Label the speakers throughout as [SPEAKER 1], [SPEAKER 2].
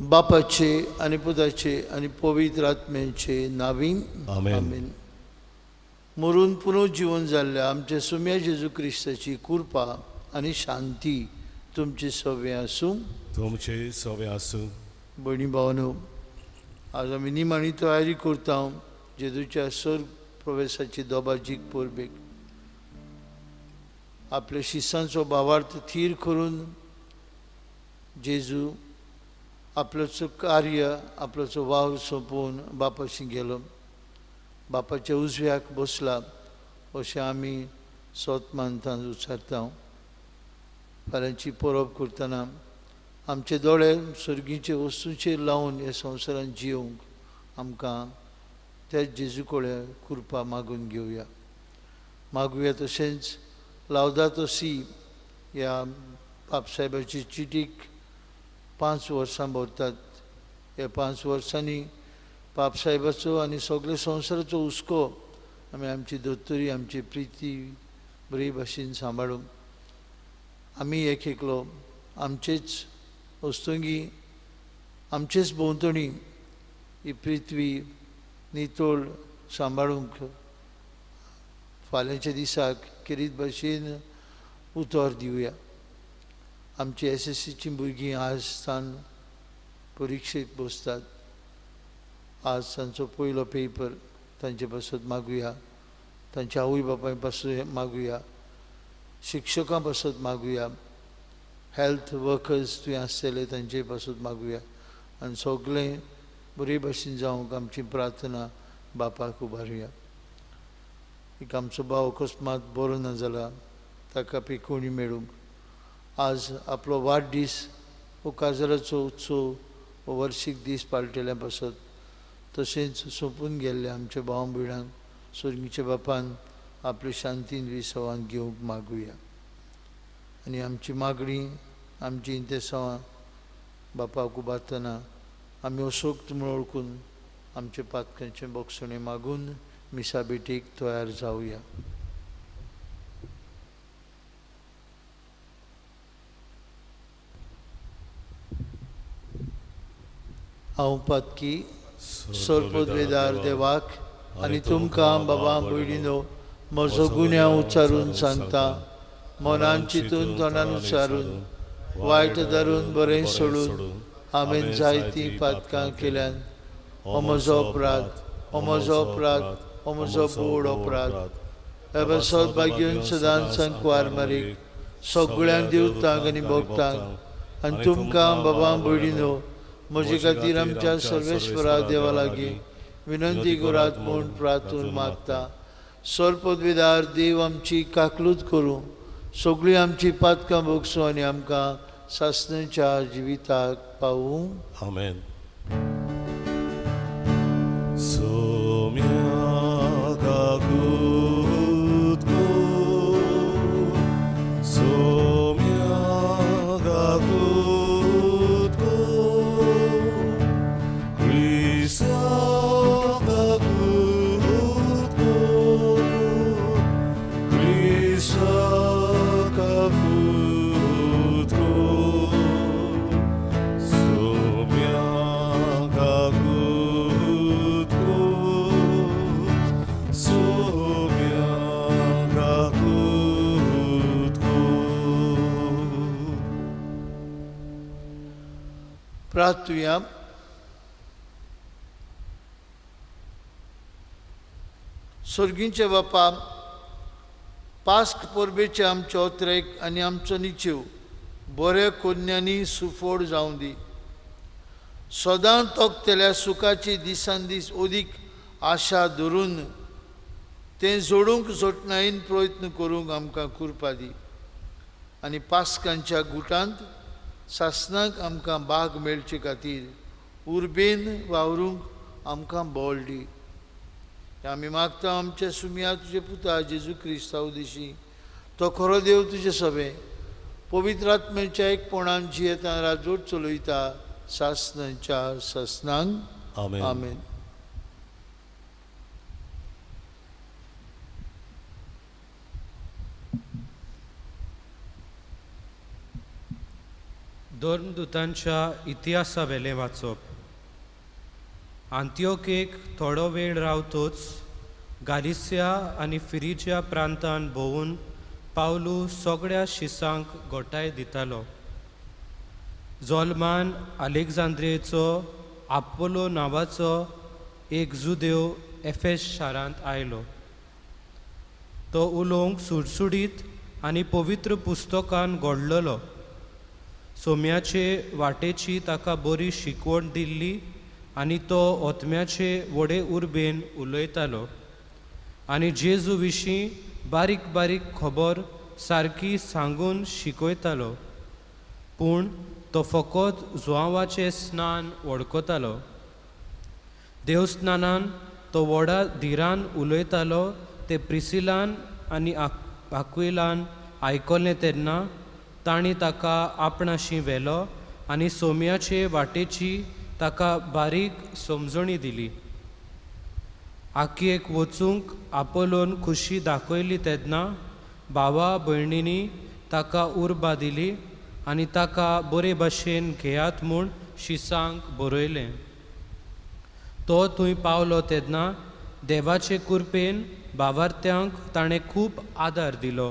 [SPEAKER 1] बापाचे आणि पुताचे आणि पवित्र आत्म्याचे नावीन
[SPEAKER 2] आमेन.
[SPEAKER 1] मरून पुनरुज्जीवन जाल्ल्या आमच्या सुम्या जेजू क्रिस्ताची कृपा आणि शांती तुमचे सवे आसूं.
[SPEAKER 2] तुमचे सवे आसूं.
[SPEAKER 1] भयणी भावनो, आज आमी निमाणी तयारी करता जेजूच्या स्वर्ग प्रवेशाची दोबाजीक पोरबेक. आपल्या शिसांचो भावार्थ थीर करून जेजू आपल्याचो कार्य आपल्याचो वावर सोंपोवन बापाशी गेलो, बापाच्या उजव्याक बसला अशें आमी सोत मानतात उच्चारता. फाल्यांची परब करतना आमचे दोळे सर्गीचे वस्तूंचेर लावन ह्या संवसारांत जियोंक आमकां त्याच जेजू कडेन कृपा मागून घेवया. मागुया तशेंच लावदातो सी ह्या बापसाहेबाची चिटीक 5 वर्सां भरतात. ह्या 5 वर्सांनी बापसाहेबाचो आनी सगळे संवसाराचो हुस्को आमी आमची दोतोरी आमची प्रिती बरे भाशेन सांबाळूंक. आमी एक एकलो आमचेच वस्तुंगी आमचेच भोंवतणी ही पृथ्वी नितळ सांबाळूंक फाल्यांच्या दिसाक केरीत भाशेन उतर दिवया. आमची SSCची भुरगीं आज सान परिक्षेक बसतात. आज तांचो पयलो पेपर तांचे पासत मागुया, तांच्या आवय बापाय पासून मागुया, शिक्षकां पासत मागुया, हेल्थ वर्कर्स थंय आसतले तांचे पासून मागुया. आनी सगळें बरे भाशेन जावंक आमची प्रार्थना बापाक उबारुया. एक आमचो भाव अकस्मात बरो ना जाला, ताका पिकोवणी मेळूंक आज आपलो वाडदीस हो काजराचो उत्सव हो वर्शीक दीस पाळटल्या पासत तशेंच सोंपून गेल्ल्या आमच्या भाव भयणांक सर्गीच्या बापान आपले शांतीन विसवान घेवंक मागुया. आनी आमची मागणी आमची इंतेसांवां बापाक उबारतना आमी अशोक्त म्हूण ओळखून आमचे पातकांचें बोगसणें मागून मिसा बेटीक तयार जावया. हांव पातकी सोरपोदवेदार देवाक आनी तुमकां बाबा भयणीनो म्हजो गुन्यांव उच्चारून सांगता. मनान चिंतून तोंडान उच्चारून वायट धरून बरें सोडून हांवें जायतीं पातकां केल्यान हो म्हजो अपराध, हो म्हजो अपराध, हो म्हजो बोड अपराध. हे सौभाग्यवन सदांच संकवार मारीक सगळ्यांक दिवतांक आनी भोगतांक आनी तुमकां बाबा भयणीनो म्हजे खातीर आमच्या सर्वेस्वरा देवा लागीं विनंती करात म्हूण प्रार्थून मागता. सोरपोदवेदार देव आमची काकलूत करूं, सगळीं आमची पातकां भोगसूं आनी आमकां सासणेच्या जिविताक पावूं.
[SPEAKER 2] आमेन.
[SPEAKER 1] प्रार्थुया. स्वर्गींचे बापा, पास्क परबेचे आमचे ओत्रेक आनी आमचो निचेव बऱ्या कोन्यांनी सुफोड जावं दी. सदां तोखतेल्या सुखाची दिसान दीस ओदीक आशा धरून तें जोडूंक जोटणायेन प्रयत्न करूंक आमकां कृपा दी. आनी पास्कांच्या गुटांत सासणाक आमकां भाग मेळचे खातीर उर्बेन वावरूंक आमकां बोल दी. आमी मागता आमच्या सुम्या तुजे पुता जेजू क्रिस्ता उदेशी. तो खरो देव तुजे सभे पवित्र आत्म्याच्या एकपणान जियेता राजवट चलयता सासणांच्या सासणांक.
[SPEAKER 2] आमेन.
[SPEAKER 1] आमेन.
[SPEAKER 3] धर्मदूतांच्या इतिहासा वेले वाचप. आंतियोकेक थोडो वेळ रावतोच गालिसिया आनी फिरिजिया प्रांतान भोंवून पावलू सगळ्या शिसांक घोटाय दितालो. जोल्मान आलेक्झांद्रियेचो आपोलो नांवाचो एक जुदेव एफेस शारांत आयलो. तो उलोवंक सुडसुडीत आनी पवित्र पुस्तकान घोडलेलो. सोम्याचे वाटेची ताका बरी शिकवण दिल्ली आनी तो ओतम्याचे व्हडे उर्बेन उलयतालो आनी जेजू विशीं बारीक बारीक खबर सारकी सांगून शिकयतालो. पूण तो फकत जुआंवाचें स्नान वळखतालो. देवस्नानान तो व्हडा धिरान उलयतालो ते प्रिसिलान आनी आक्विलान आयकलें तेन्ना तांणी ताका आपणाशी व्हेलो आनी सोम्याचे वाटेची ताका बारीक समजणी दिली. आख्येक वचूंक आपोलोन खुशी दाखयली तेन्ना भावा भयणींनी ताका उर्बा दिली आनी ताका बरे भाशेन घेयात म्हूण शिसांक बरयलें. तो थंय पावलो तेन्ना देवाचे कृपेन भावार्थ्यांक ताणें खूब आदार दिलो.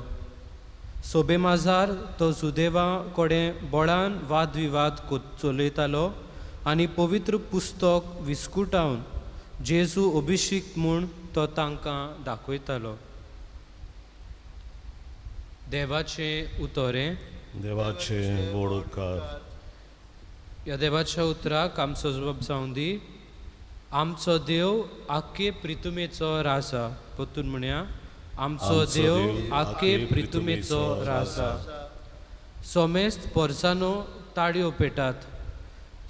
[SPEAKER 3] सोबे माजार तो सुदेवा कडेन बळान वादविवाद चलयतालो आनी पवित्र पुस्तक विस्कुटावन जेजू अभिषेक म्हूण तो तांकां दाखयतालो. देवाचें उतोरें.
[SPEAKER 2] देवाचे व्हड उपकार.
[SPEAKER 3] ह्या देवाच्या उतराक आमचो जबाब जावं दी. आमचो देव आख्खे प्रितुमेचो राजा. परतून म्हणया, आमचो देव आख्खे प्रितुमेचो राजा. सोमेस्त पोरसानो ताळयो पेटात.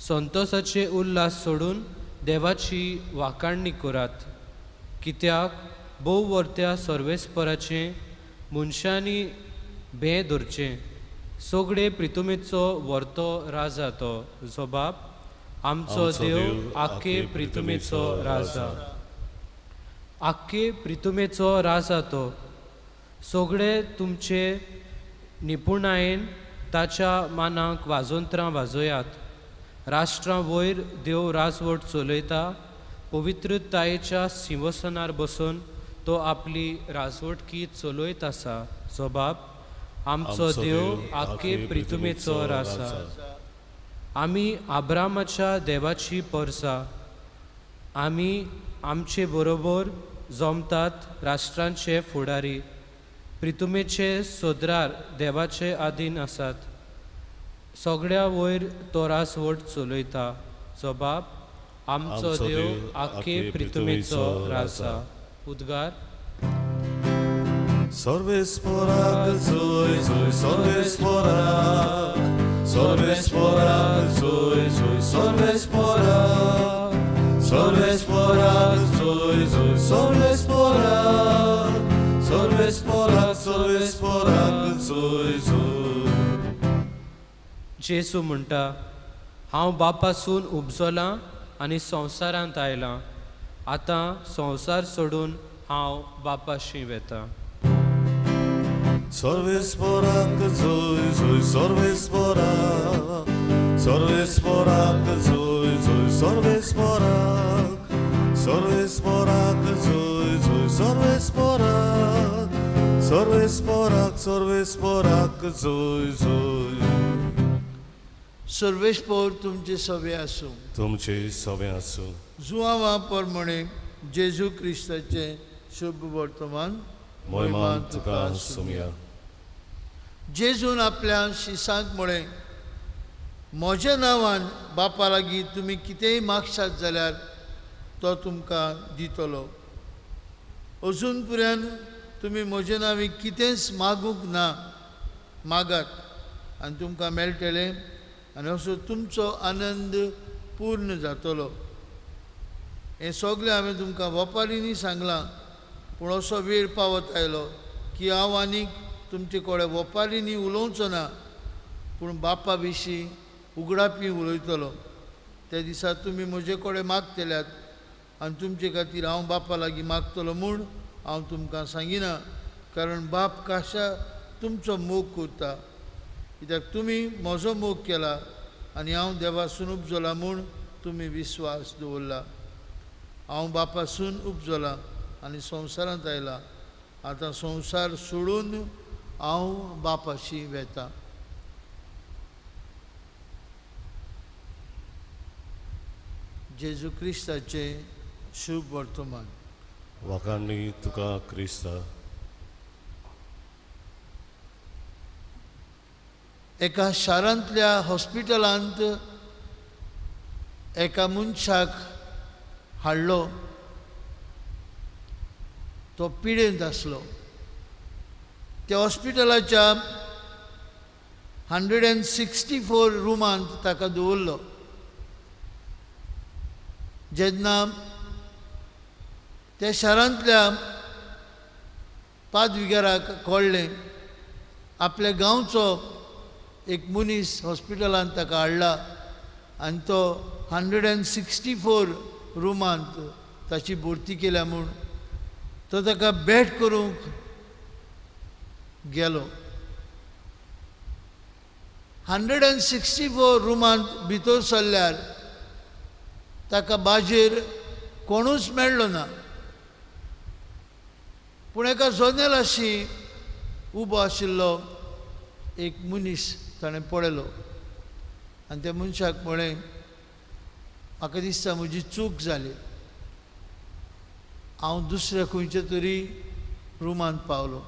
[SPEAKER 3] संतोसाचे उल्हास सोडून देवाची वाखाणणी करात. कित्याक भोव वर्त्या सर्वेस्पराचें मनशांनी भें धरचें. सगळे प्रितुमेचो व्हरतो राजा तो. जबाब, आमचो देव आख्खे प्रितुमेचो राजा. आख्खे प्रितुमेचो राजा तो. सगळे तुमचे निपुणायेन ताच्या मानाक वाजोंत्रां वाजोयात. राष्ट्रां वयर देव राजवट चलयता. पवित्रतायेच्या सिंहासनार बसून तो आपली राजवटकी चलयत आसा. जबाब, आमचो देव आख्खे प्रितुमेचो राजा. आमी आब्रामाच्या देवाची परसा. आमी आमचे बरोबर जमतात राष्ट्रांचे फुडारी. प्रितुमेचे सोदरार देवाचे आधीन आसात. सगळ्या वयर तो राजवट चलयता. जबाब, आमचो देव आख्खे प्रितुमेचो राजा. उद्गार.
[SPEAKER 2] सर्वेस्पराक जोय जोय सर्वेस्पराक. सर्वेस्पराक जोय जोय सर्वेस्पराक. सर्वेस्पराक जोय जोय सर्वेस्पराक. सर्वेस्पराक सर्वेस्पराक जोय जोय.
[SPEAKER 3] जेजू म्हणटा, हांव बापासून उपजलां आनी संवसारांत आयलां. आतां संवसार सोडून हांव बापाशी वेतां.
[SPEAKER 2] सर्वेस्पराक जोय जोय सर्वेस्पराक. सर्वेस्पराक जोय जोय सर्वेस्पराक. सर्वेस्पराक जोय जोय सर्वेस्पराक. सर्वेस्पराक सर्वेस्पराक जोय जोय.
[SPEAKER 1] सर्वेस्पर तुमचे सवे आसूं.
[SPEAKER 2] तुमचे सवे आसूं.
[SPEAKER 1] जुआंवा परमणे जेजू क्रिस्ताचे शुभ वर्तमान
[SPEAKER 2] मोयमान तुका सुमया.
[SPEAKER 1] जेजून आपल्या शिसांक म्हळें, म्हज्या नांवान बापा लागीं तुमी कितेंय मागशात जाल्यार तो तुमकां दितलो. अजून पर्यंत तुमी म्हजे नांवी कितेंच मागूंक ना. मागात आनी तुमकां मेळटलें आनी असो तुमचो आनंद पूर्ण जातलो. हें सगळें हांवें तुमकां वपारींनी सांगलां. पूण असो वेळ पावत आयलो की हांव आनीक तुमचे कडेन वपारींनी उलोवचो ना, पूण बापा विशीं उगडापी उलयतलो. त्या दिसा तुमी म्हजे कडेन मागतल्यात आनी तुमचे खातीर हांव बापा लागीं मागतलो म्हूण हांव तुमकां सांगिना. कारण बाप काशा तुमचो मोग करता. कित्याक तुमी म्हजो मोग केला आनी हांव देवासून उपजला म्हूण तुमी विस्वास दवरला. हांव बापासून उपजला आनी संवसारांत आयला. आतां संवसार सोडून हांव बापाशी वेता. जेजू क्रिस्ताचें शुभ वर्तमान.
[SPEAKER 2] वखाणी तुका क्रिस्ता.
[SPEAKER 1] एका शारांतल्या हॉस्पिटलांत एका मनशाक हाडलो. तो पिडेंत आसलो. त्या हॉस्पिटलाच्या 164 रुमांत ताका दवरलो. जेन्ना त्या शारांतल्या पादविकाराक कळ्ळें, आपल्या गांवचो एक मनीस हॉस्पिटलांत ताका हाडला आनी तो 164 रुमांत ताची भरती केल्या म्हूण तो ताका भेट करूंक गेलो. 164 रुमांत भितर सरल्यार ताका बाजेर कोणूच मेळ्ळो ना. पूण एका जनेलाशी उबो आशिल्लो एक मनीस ताणें पळयलो आनी त्या मनशाक म्हळें, म्हाका दिसता म्हजी चूक जाली. हांव दुसऱ्या खंयच्या तरी रुमांत पावलो.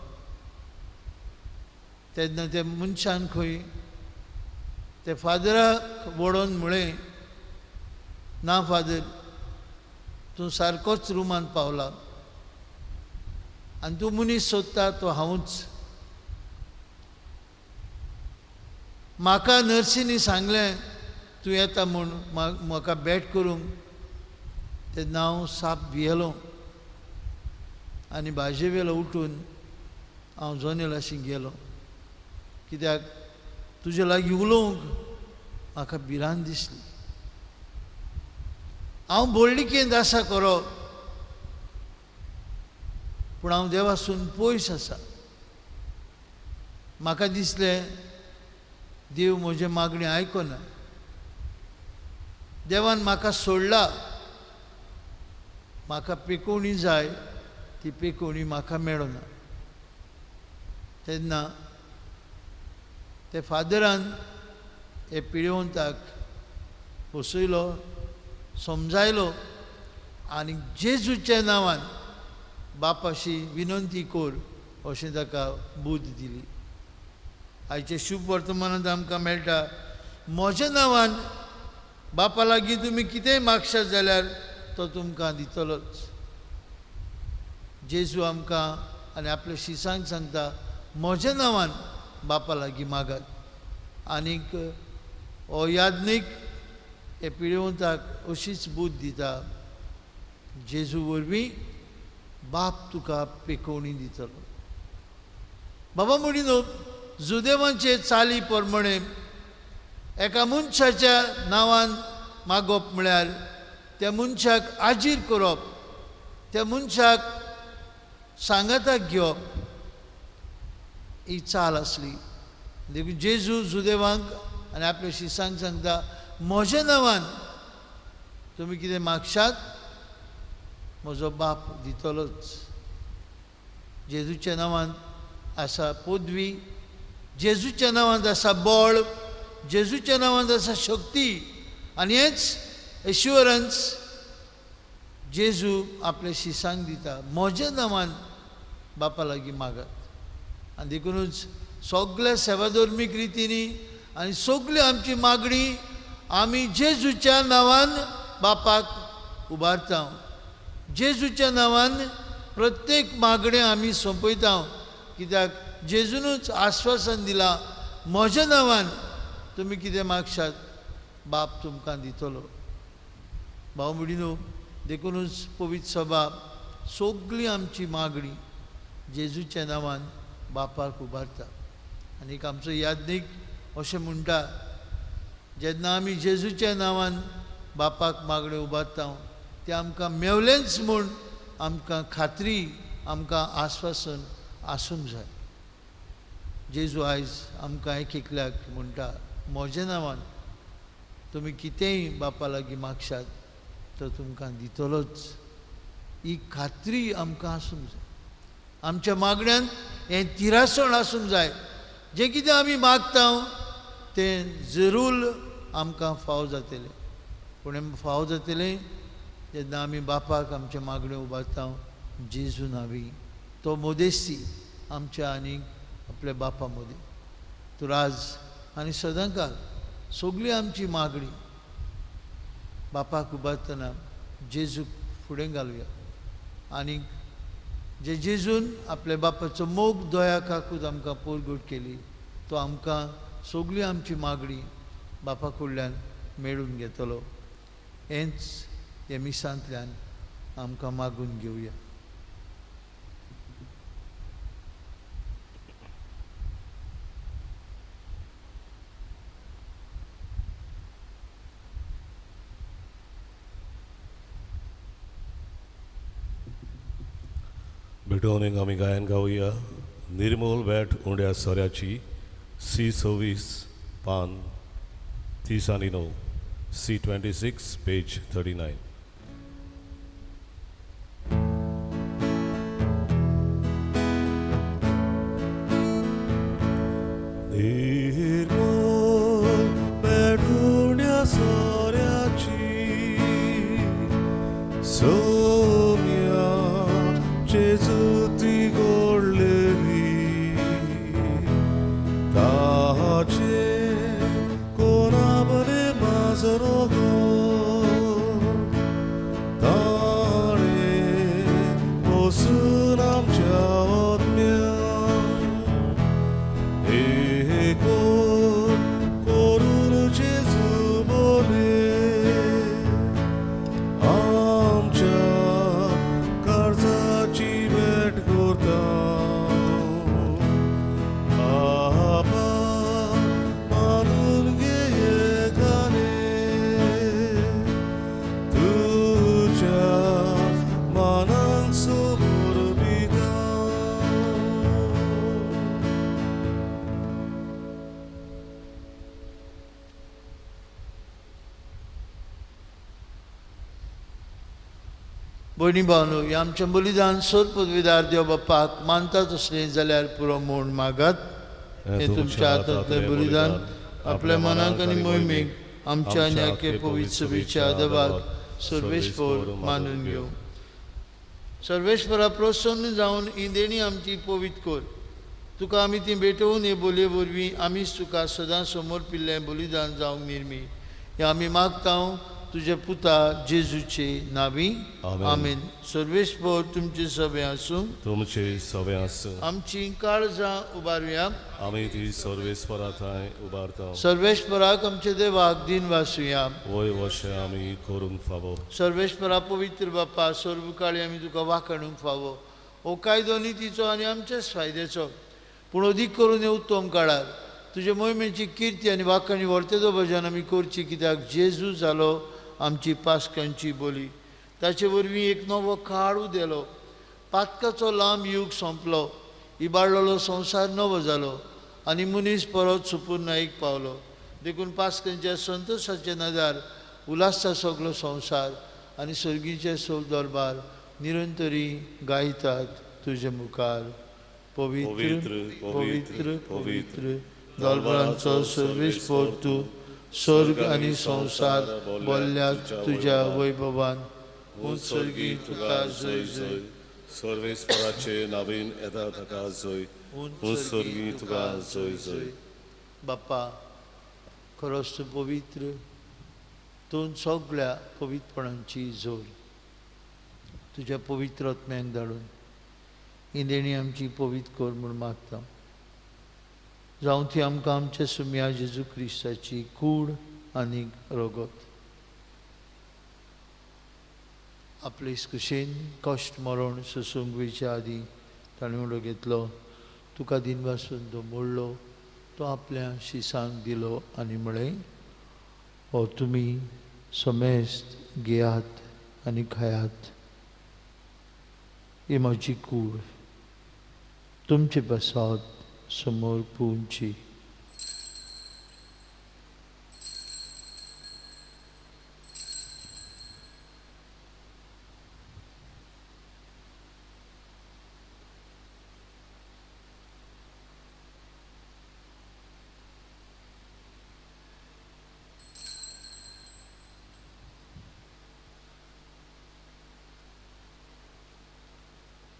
[SPEAKER 1] तेन्ना त्या मनशान खंय त्या फादराक वळोन म्हळें, ना फादर, तूं सारकोच रुमांत पावला आनी तूं मनीस सोदता तो हांवूच. म्हाका नर्सीनी सांगलें तूं येता म्हूण म्हाका भेट करूंक. तेन्ना हांव साप भियेलो आनी भाजे वेलो उठून हांव जनेलाशी गेलो. कित्याक तुजे लागीं उलोवंक म्हाका भिरांत दिसली. हांव बोडलिकेंत आसा खरो, पूण हांव देवासून पयस आसा. म्हाका दिसलें देव म्हजे मागणी आयकना. देवान म्हाका सोडला. म्हाका पेकोवणी जाय, ती पेकोवणी म्हाका मेळना. तेन्ना ते फादरान हे पिडेवंताक बसयलो, समजायलो आनी जेजूच्या नांवान बापाशी विनंती कर अशें ताका बूद दिली. आयचे शुभ वर्तमानांत आमकां मेळटा, म्हज्या नांवान बापा लागीं तुमी कितेंय मागशात जाल्यार तो तुमकां दितलोच. जेजू आमकां आनी आपल्या शिसांक सांगता, म्हज्या नांवान बापा लागीं मागात. आनीक हो यादनीक हे पिडेवंताक अशीच बूद दिता, जेजू वरवीं बाप तुका पेकोवणी दितलो. बाबा म्हणिनो, जुदेवांचे चाली प्रमाणे एका मनशाच्या नांवान मागप म्हळ्यार त्या मनशाक आजीर करप, त्या मनशाक सांगाताक घेवप, ही चाल आसली. देखून जेजू जुदेवांक आनी आपल्या शिसांक सांगता, म्हज्या नांवान तुमी कितें मागशात म्हजो बाप दितलोच. जेजूच्या नांवान आसा पदवी, जेजूच्या नांवांत आसा बळ, जेजूच्या नांवांत आसा शक्ती. आनी हेच एश्युरन्स जेजू आपल्या शिसांक दिता, म्हज्या नांवान बापा लागीं मागात. आनी देखूनच सगळ्या सेवाधर्मीक रितींनी आनी सगळी आमची मागणी आमी जेजूच्या नांवान बापाक उबारता. जेजूच्या नांवान प्रत्येक मागणी आमी सोंपयता. कित्याक जेजूनच आश्वासन दिलां, म्हज्या नांवान तुमी कितें मागशात बाप तुमकां दितलो. भाव भयणीनो, देखूनच पवित्र सभा सगळी आमची मागणी जेजूच्या नांवान बापाक उबारता. आनीक आमचो यादनीक अशें म्हणटा, जेन्ना आमी जेजूच्या नांवान बापाक मागणी उबारता तें आमकां मेवलेंच म्हूण आमकां खात्री, आमकां आश्वासन आसूंक जाय. जेजू आयज आमकां एक एकल्याक म्हणटा म्हज्या नांवान तुमी कितेंय बापा लागीं मागशात तो तुमकां दितलोच. ही खात्री आमकां आसूंक जाय. आमच्या मागण्यांत हें तिरासण आसूंक जाय. जें कितें आमी मागता तें जरूर आमकां फाव जातलें. पूण हें फाव जातलें जेन्ना आमी बापाक आमचे मागण्यो उबारता जेजू नांवी. तो मोदेस्ती आमच्या आनीक आपल्या बापा मदीं. तर आज आनी सदांकाळ सगळी आमची मागणी बापाक उबारतना जेजूक फुडें घालुया. आनीक जे जेजून आपल्या बापाचो मोग दोया काकूत आमकां पोरगोट केली तो आमकां सगळी आमची मागणी बापा कडल्यान मेळून घेतलो. हेंच हे मिसांतल्यान आमकां मागून घेवया.
[SPEAKER 2] भेटोवनीक आमी गायन गावया. निर्मोल वेट उंड्या सोऱ्याची C26 पान 39 C26 पेज 39. निर्मोल वेट उंड्या सोऱ्याची जेजू ती गोडलेली ताचे कोणा बरे माजरो गो ताणे बसून आमच्या ओतम्या एकूण करून जेजू बोले आमच्या कर्जाची भेट करता. बाबा मानून घे हे गाणे तुझ्या मानान समोर बिका.
[SPEAKER 1] भयणी भावनो, हे आमचें बलिदान सर पदवीदार देव बापाक मानता तसलें जाल्यार पुरो म्हूण मागात. हें तुमच्या हातांतलें बलिदान आपल्या मनाक आनी मोहिमेक आमच्या आनी आख्खे पवित्र सभेच्या आदबाक सर्वेस्पर मानून घेवं. सर्वेस्परा प्रसन्न जावन ही देणी आमची पवित्र कर. तुका आमी ती भेटोवन हे बोलये वरवीं आमीच तुका सदां समर्पिल्लें बलिदान जावंक निर्मी. हें आमी मागता तुझे पुता जेजूचे नावी. आमेन. सर्वेस्पर तुमचे सभे आसूं.
[SPEAKER 2] तुमचे सवे आसूं.
[SPEAKER 1] आमची काळजां उबारुया.
[SPEAKER 2] आमी ती सर्वेस्परा थंय उबारता.
[SPEAKER 1] सर्वेस्पराक आमचे देवाक दिन वासुया.
[SPEAKER 2] वय वशें आमी करूंक फावो.
[SPEAKER 1] सर्वेस्परा पवित्र बापा सर्व काळी आमी तुका वाखाणूंक फावो. हो कायदो नितीचो आनी आमच्याच फायद्याचो. पूण अदीक करून हे उत्तम काळार तुजे मोहिमेची किर्ती आनी वाखाणी वर्तेदो भजन आमी करची. कित्याक जेजू जालो आमची पासकांची बोली. ताचे वरवीं एक नवो काळ उदेलो. पातकाचो लांब युग सोंपलो. इबाडलेलो संवसार नवो जालो आनी मनीस परत सुपूर्णायेक पावलो. देखून पासकांच्या संतोशाचे नजार उलासता सगलो संवसार आनी सर्गीचे सोल दरबार निरंतरी गायतात तुजे मुखार. पवित्र पवित्र पवित्र दरबारांचो सर्वेस्पर तूं. स्वर्ग आनी संवसार बोल्ल्यात तुज्या वैभवान. उत्सर्गी तुका जय जय.
[SPEAKER 2] सर्वेस्पराचे नावीन येता ताका जय. उत्सर्गी तुका जय जय.
[SPEAKER 1] बाप्पा खरोच तूं पवित्र. तूं सगळ्या पवित्रपणांची जोर तुज्या पवित्र आत्म्याक धाडून ही देणी आमची पवित्र कर म्हूण मागता. जावं ती आमकां आमच्या सुम्या जेजू क्रिस्ताची कूड आनी रगत. आपले कुशीन कश्ट मरण सोसूंक वयच्या आदीं ताणें उडो घेतलो. तुका दिन वासून तो मोडलो. तो आपल्या शिसांक दिलो आनी म्हळें हो तुमी समेस्त घेयात आनी खायात. ही म्हजी कूड. तुमचे बसात समोर पुंची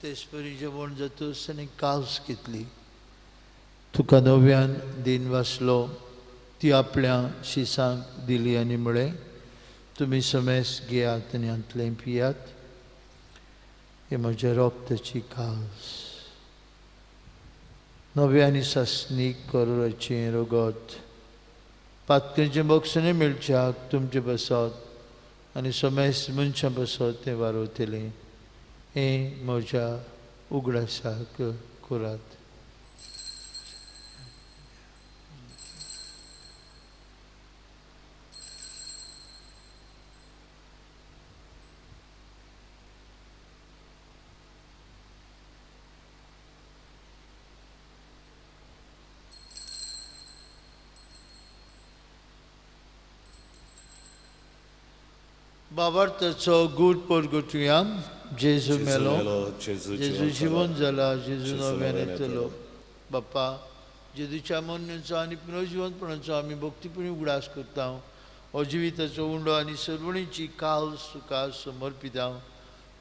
[SPEAKER 1] तेसपरी जेवण जातूस आनी काल्स घेतली. तुका नव्यान दिन वाचलो ती आपल्या शिसांक दिली आनी म्हळें, तुमी समेस घेयात आनी हातूंतलें पियात. हे म्हज्या रोगताची काल्स. नव्या आनी सासणीक करोराचें रगत पातकेचें बक्षणें मेळच्याक तुमचे बसत आनी समेस मनशां बसत तें वारोतलें. हें म्हज्या उगडासाक करात. बाबार्थाचो गूढ परगटुया. जेजू मेलो, जेजू जिवंत जाला, जेजू नव्यान येतलो. बाप्पा, जेजूच्या मरणाचो आनी पुनर्जिवंतपणाचो आमी भक्तीपणी उगडास करता. हो जिविताचो उंडो आनी सर्वणीची काल्स तुका समर्पिता.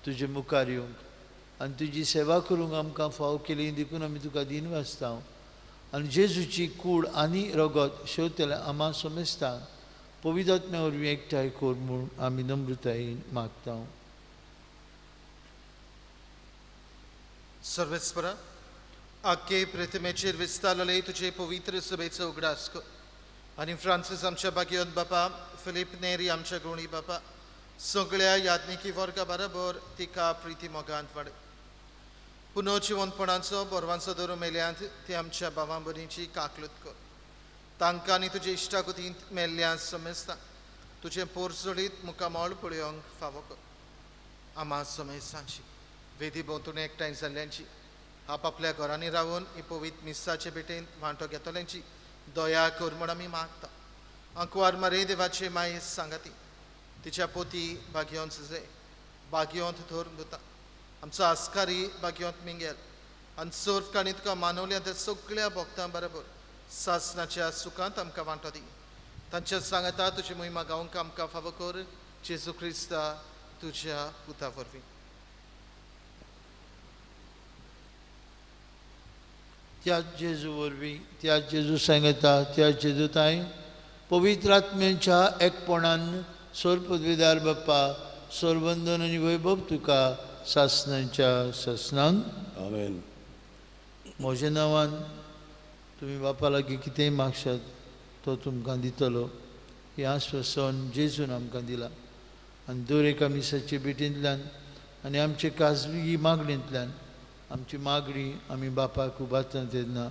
[SPEAKER 1] तुजे मुखार येवंक आनी तुजी सेवा करूंक आमकां फाव केली देखून आमी तुका दिन वाचता. आनी जेजूची कूड आनी रगत शेवतेल्या आम्हा समजता. पवित्र आत्म्या वरवीं एकठांय कर म्हूण आमी नम्रतायेन मागता.
[SPEAKER 4] सर्वेस्परा, आख्खे प्रतिमेचेर विस्तारलेले तुझे पवित्र सभेचो उगडास कर. आनी फ्रांसीस आमच्या भाग्यवंत बापा, फिलीप नेरी आमच्या गुणी बापा, सगळ्या याज्ञिकी वर्गा बरोबर तिका प्रिती मोगांत वाडय. पुनर्जिवंतपणाचो बोरवांचो दर मेल्यांत ते आमच्या भावां भयणीची काकलूत कर. तांकां आनी तुजे इश्टागतींत मेल्ल्या समजता तुजे पोरसोडीत मुखामोळ पळोवंक फावो कर. आम्हा समेसांची वेदी भोंवतणी एकठांय जाल्ल्यांची, आपापल्या घरांनी रावून ही पवित्र मिसाचे भेटेन वांटो घेतल्यांची दया कर म्हूण आमी मागता. अंकवार मरे देवाचे माये सांगाती तिच्या पोती भाग्यवंत जे भाग्यवंत थोर दुता आमचो आस्कारी भाग्यवंत मिंगेल आनी सर्व काणी तुका मानवल्या त्या सगळ्या भक्तां बरोबर सासणाच्या सुखांत आमकां वांटो दी. तांच्या सांगता तुजी महिमा गावंक आमकां फावो कर. जेजू क्रिस्ता तुज्या पुता वरवीं.
[SPEAKER 1] त्याच जेजू वरवीं, त्याच जेजू सांगता, त्याच जेजूताय पवित्र आत्म्याच्या एकपणान सोर पदवीदार बाप्पा, सोरवंदन आनी वैभव तुका सासणांच्या ससनांक.
[SPEAKER 2] आमेन.
[SPEAKER 1] म्हज्या नांवान तुमी बापा लागीं कितेंय मागशात तो तुमकां दितलो. हें आश्वासन जेजून आमकां दिलां. आनी दर एका मिसाचे भेटेंतल्यान आनी आमचे खाजगी मागणेंतल्यान आमची मागणी आमी बापाक उबारता तेन्ना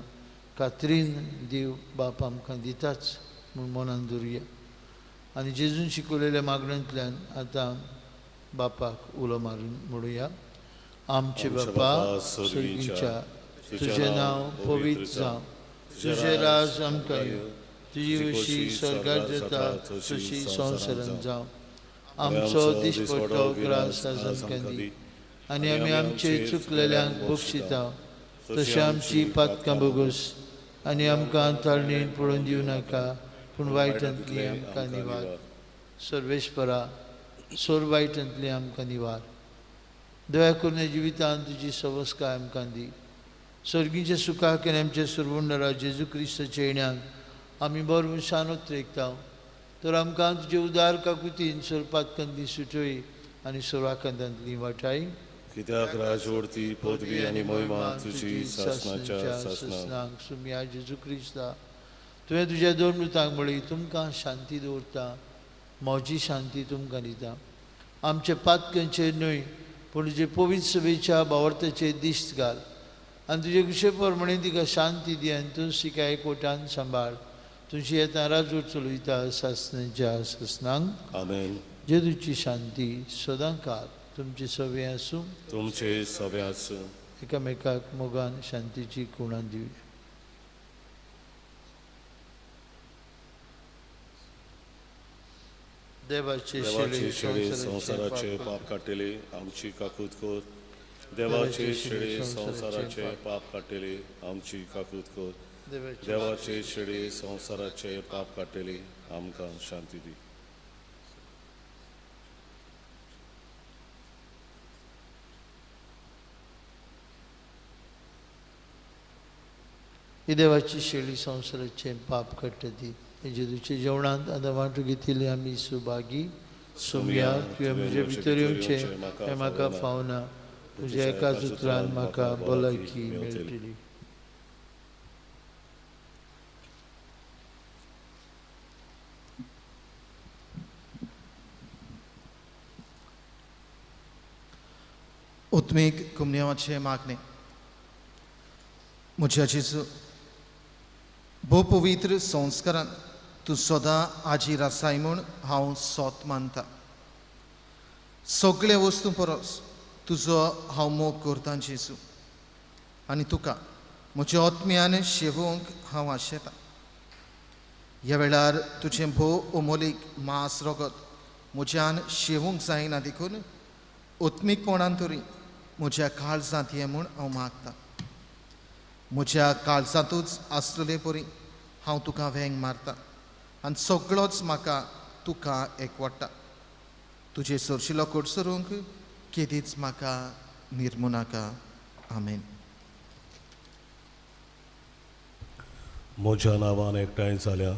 [SPEAKER 1] खात्रीन देव बाप आमकां दिताच म्हूण मनान दवरुया. आनी जेजून शिकवलेल्या मागण्यांतल्यान आतां बापाक उलो मारून म्हणुया. आमचे बापा स्वर्गीच्या, तुजें नांव पवित्र जावं, तुजें राज आमकां येवं, तुजी वशी स्वर्गांत जाता तशी संवसारांत जावं. आमचो दिसपट्टो ग्रास आज आमकां दी. आनी आमी आमचे चुकलेल्यांक बक्षिता तशें आमची पातकां बोगूस आनी आमकां ताळणेन पडोवन दिवं नाका, पूण वायटांतली आमकां निवार. सर्वेस्परा, सोर वायटांतली आमकां निवार. दया करून ह्या जिवितांत तुजी सवस्काय आमकां दी. सर्गीच्या सुखाक आनी आमच्या सर्वुंडरा जेजू क्रिस्ताच्या येण्याक आमी बरो शानोत रेखता. तर आमकां तुजे उदार काकुतीन सोर पातकांतली सुटय आनी सोराकांतांतली वाटाय.
[SPEAKER 2] कित्याक राजवडती पदवी आनी महिमा तुजी सासणाच्या सासनाक.
[SPEAKER 1] सुम्या जेजू क्रिस्ता, तुवें तुज्या दोन मृतांक म्हळी तुमकां शांती दवरता, म्हजी शांती तुमकां दिता. आमचे पातकांचेर न्हय पूण तुजे पवित्र सभेच्या भावार्थाचेर दिश्ट घाल आनी तुजे कुशे प्रमाणे तिका शांती दी आनी तूं सिका एकवटान सांबाळ. तुजी येता राजवट चलयता सासणाच्या सासनाक.
[SPEAKER 2] आमेन.
[SPEAKER 1] जेजूची शांती सदां काळ तुमचे सवे आसूं.
[SPEAKER 2] तुमचे सवे आसूं.
[SPEAKER 1] एकामेकाक मोगान शांतीची खुणां दिवया. देवाचे
[SPEAKER 2] देवाचे
[SPEAKER 1] शेळे
[SPEAKER 2] शेळे संसाराचे पाप काटिले आमची काकूत कोर देवाचे शेळे संसाराचे पाप काटिले आमची काकूत कोर देवाचे शेळे संसाराचे पाप काटिले आमकां शांती दी.
[SPEAKER 1] ही देवाची शेळी संसाराचे पाप काडटा ती. जेजूचे जेवणांत आतां वांटो घेतिल्ले आमी सुभागी सुमया तुवें म्हजे भितर येवचें हें म्हाका फावना. तुज्या एकाच उतरान म्हाका भलायकी मेळटली.
[SPEAKER 4] उत्मीक कुमन्यावाचे मागणे. म्हज्या जेजू, भोव पवित्र संस्कारान तूं सदां आजीर आसाय म्हूण हांव सोत मानता. सगळे वस्तू परस तुजो हांव मोग करतां जेजू, आनी तुका म्हज्या आत्म्यान शेवूंक हांव आशेतां. ह्या वेळार तुजें भोव अमोलीक मांस रगत म्हज्यान शेवूंक जायना देखून आत्मीकपणान तरी म्हज्या काळजांत ये म्हूण हांव मागतां. म्हज्या काळजांतूच आसलेले परी हांव तुका वेंग मारतां आनी सगळोच म्हाका तुका एकवडटा. तुजे सरशिलो कोडसरूंक केदीच म्हाका निर्मू नाका. आमेन.
[SPEAKER 2] म्हज्या नांवान एकठांय जाल्या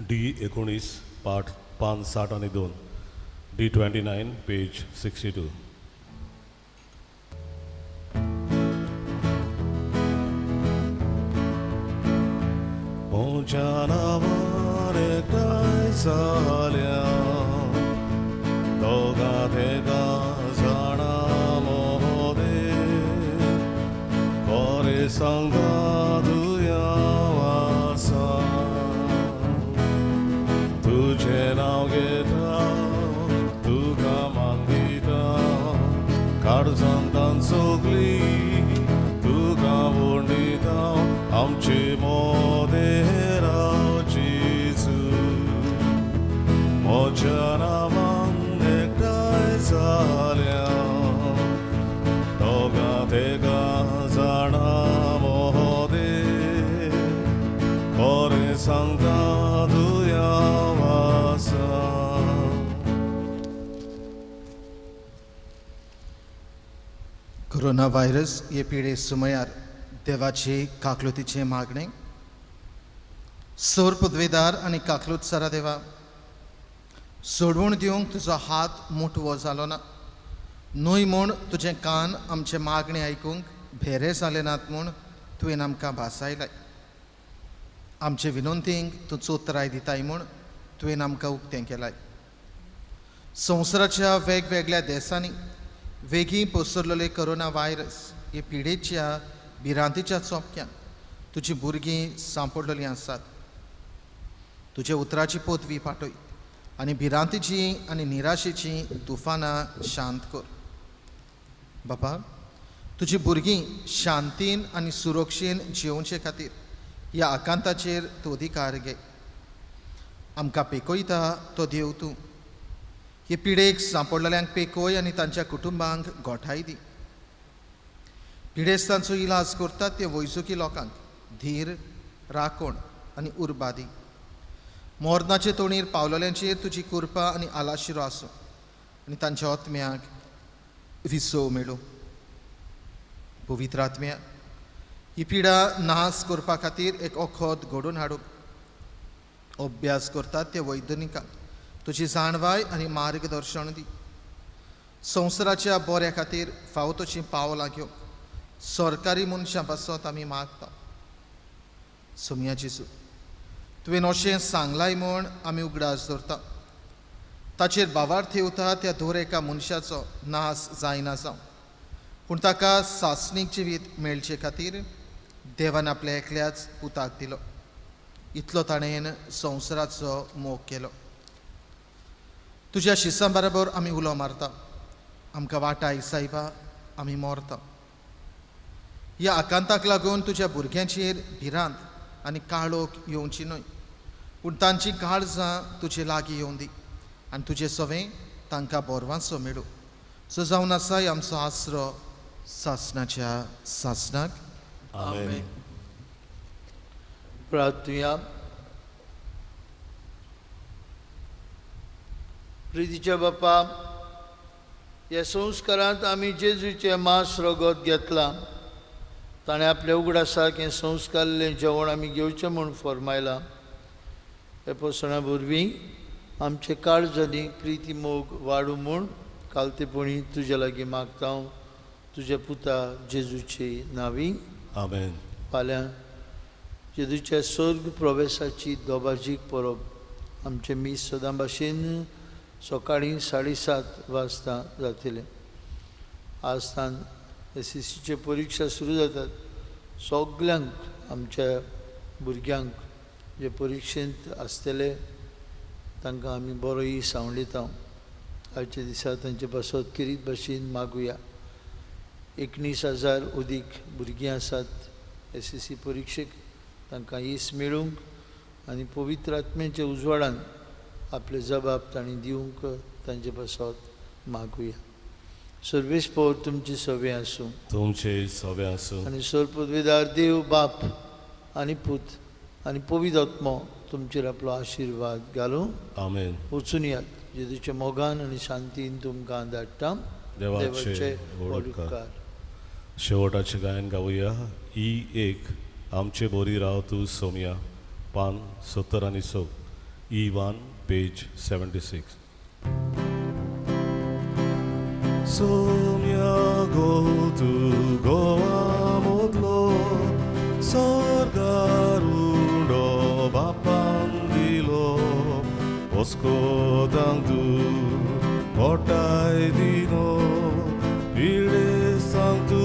[SPEAKER 2] D19 पाठ 560 आनी 2 D29 पेज 62. म्हज्या नांवान एकठांय जाल्या दोगां तिगां जाणां मोदे कोरे सांगा दुयां आसा. तुजें नांव घेता तुका मागिता काळजांतान सगळीं तुका वंडिता. आमचे मोदे राव जेजू म्हज्या नांवान एकठांय जाल्या दोगां तिगां जाणां मोदे कोरे सांगता दुयां आसा.
[SPEAKER 4] कोरोना व्हायरस हे पिडे सुमयार देवाचे काकलुतीचे मागणे. सौर पदवेदार आनी काकलूत सारा देवा, सोडवून दिवंक तुजो हात मुठवो जालो ना. न्हय म्हूण तुजें कान आमचे मागणे आयकूंक भेरे जाले नात म्हूण तुवें आमकां भासायलाय. आमचे विनंतींक तूं चोत्राय दिताय म्हूण तुवें आमकां उक्तें केलाय. संवसाराच्या वेगवेगळ्या देशांनी वेगळी पसरलेले कोरोना व्हायरस हे पिडेच्या भिरांतीच्या चोपक्यान तुजी भुरगीं सांपडलेलीं आसात. तुजे उतराची पोतवी पाठय आनी भिरांतीची आनी निराशेची तुफानां शांत कर. बापा, तुजी भुरगीं शांतीन आनी सुरक्षेन जिवचे खातीर ह्या आकांताचेर तूं अधिकार घे. आमकां पेकयता तो देव तूं. हे पिडेक सांपडलेल्यांक पेकय आनी तांच्या कुटुंबांक गोठाय दी. पिडेस्तांचो इलाज करतात ते वैजकी लोकांक धीर, राखण आनी उर्बा दी. मोर्नाचे तोणीर पावलेल्यांचेर तुजी कृपा आनी आलाशिरो आसूं आनी तांच्या आत्म्याक विसव मेळूं. पवित्र आत्म्या, ही पिडा नास करपा खातीर एक ओखद घडोवन हाडूंक अभ्यास करतात ते वैज्ञानिकांक तुजी जाणवाय आनी मार्गदर्शन दी. संवसाराच्या बऱ्या खातीर फावो तशीं पावलां घेवंक सरकारी मनशां पासत आमी मागता. सोम्या जेजू, तुवें अशें सांगलाय म्हूण आमी उगडास धरता. ताचेर भावार थेवता त्या दर एका मनशाचो नास जायना जावं, पूण ताका सासणीक जिवीत मेळचे खातीर देवान आपल्या एकल्याच पुताक दिलो. इतलो ताणेन संवसाराचो मोग केलो. तुज्या शिसां बरोबर आमी उलो मारता. आमकां वाटाय सायबा, आमी मोरता. ह्या आकांताक लागून तुज्या भुरग्यांचेर भिरांत आनी काळोख येवची न्हय, पूण तांची काळजां तुजे लागीं येवं दी आनी तुजें सवें तांकां बोरवांचो मेळूं. सो जावन आसाय आमचो आसरो सासणाच्या सासणाक.
[SPEAKER 2] आमेन.
[SPEAKER 1] प्रार्थुया. प्रितीच्या बापा, ह्या संस्कारांत आमी जेजूचें मांस रगत घेतलां. ताणें आपल्या उगडासाक हें संस्कारलें जेवण आमी घेवचें म्हूण फरमायलां. हे पोसणा वरवीं आमचे काळजांनी प्रिती मोग वाडूं म्हूण कालतेपणी तुजे लागीं मागता हांव तुज्या पुता जेजूचे नांवी.
[SPEAKER 2] आमेन.
[SPEAKER 1] फाल्यां जेजूच्या स्वर्ग प्रवेशाची दोबाजीक परब आमचे मीस सदां भाशेन सकाळीं 7:30 वाजता जातलें. आजतान SSCचे परिक्षा सुरू जातात. सगल्यांक आमच्या भुरग्यांक जे परिक्षेंत आसतले तांकां आमी बरो सांव दिता. आयच्या दिसा तांचे पासत किरीत भाशेन मागुया. 19,000 उदीक भुरगीं आसात SSC परिक्षेक. तांकां येस मेळूंक आनी पवित्र आत्म्याच्या उजवाडान आपले जबाब तांणी दिवंक तांचे पासत मागुया. सर्वेस्पर तुमचे सवे आसूं.
[SPEAKER 2] तुमचे सवे आसूं.
[SPEAKER 1] आनी सर्पदवेदार देव बाप आनी पूत आनी पवित्र आत्मो तुमचेर आपलो आशिर्वाद घालूं.
[SPEAKER 2] आमेन.
[SPEAKER 1] वचून यात. जेजूच्या मोगान आनी शांतीन तुमकां धाडटा.
[SPEAKER 2] देवाचे वडकार. शेवटाचें गायन गावुया. E1 आमचे बोरी राव तूं सोम्या, पान 70 आनी 100. E1 page 76.
[SPEAKER 5] सोम्या गो तूं Goa मोदलो sorgarundo bapan dilo oskotang tu portai dino ide santu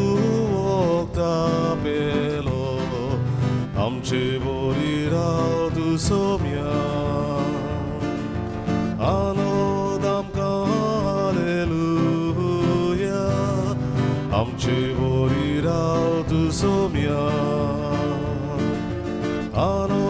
[SPEAKER 5] okta pelo amche borira tu somya anodam hallelujah amche borira tu somya Ano